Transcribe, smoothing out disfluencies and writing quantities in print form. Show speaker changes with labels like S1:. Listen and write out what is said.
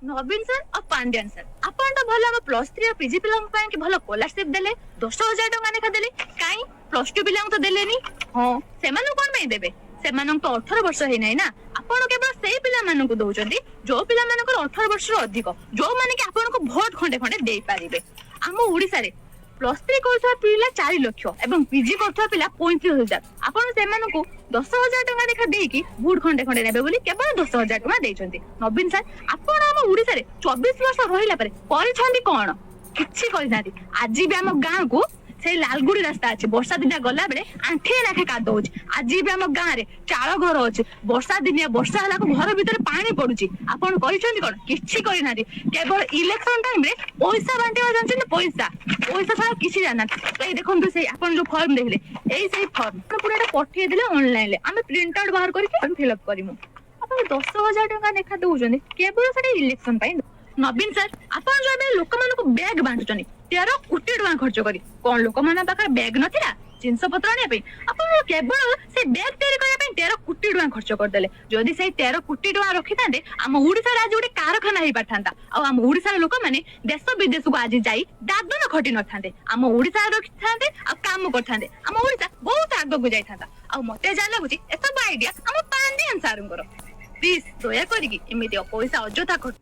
S1: नवीन sir और Pandian sir आपण तो भल हम प्लस 3 पीजी पिला कि भल स्कॉलरशिप देले 10,000 टका लेखा देले काई प्लस 2 पिला तो देलेनी हां सेमानु कोन में देबे सेमानक तो 18 वर्ष हे नै ना आपण केवल सेही पिला मानकु दउचंदी जो पिला मानकर 18 वर्ष अधिक जो माने कि आपण को वोट खंडे खंडे देई पारिबे हम ओडिसा रे प्लस 3 करथवा पिला 4 लाख एवं पीजी करथवा पिला 35,000 आपण सेमानकु 10,000 टका लेखा देकी वोट खंडे खंडे नेबे बोली केवल 10,000 टका देइचंती नवीन सर आपण हम ओडिसा रे 24 वर्ष रहिला परे परिछंदी कोन किछि कहि नादी आज भी हम गां को से लालगुड़ी रास्ता अच्छे वर्षा दिनिया गला बेले आंठे लाखे कादो होची आज भी हम गां रे चाळ घर अछि वर्षा दिनिया वर्षा हला को घर भीतर पानी पडुची आपण करिसंती कोन किछि करि नादी केवल इलेक्शन टाइम रे पैसा बांटेवा जानछन पैसा पैसा सारा किछि जाना ए देखंतु से आपण जो फॉर्म देखले एई सेही फॉर्म पूराटा पठिए देले ऑनलाइन ले हम प्रिंट आउट बाहर करके हम फिल अप करिमु आपण 10,000 टका लेखा दउजनी केवल सेठी इलेक्शन पाई नवीन सर आपण जो बे लोक मानको बैग बांटुचनी 13 कोटी टका खर्च करी कोन लोक माना पाकर बैग नथिला जिंस पत्र आने पे आपण केवल से बैग तैयारी करया पे 13 कोटी टका खर्च कर देले जदी से 13 कोटी टका रखि थांदे हम ओडिसा रे आज गोटे कारखाना हे पाठांता आ हम ओडिसा रे लोक माने देश विदेश को आज जाई दादन खटी न थांदे हम ओडिसा रे रखि थांदे आ काम कर थांदे हम ओडिसा बहुत आगो को जाई थांता आ मते जा लागुची एत आइडिया हम पांडे आंसर करो प्लीज दया करी एमिति पैसा अजथा खर्च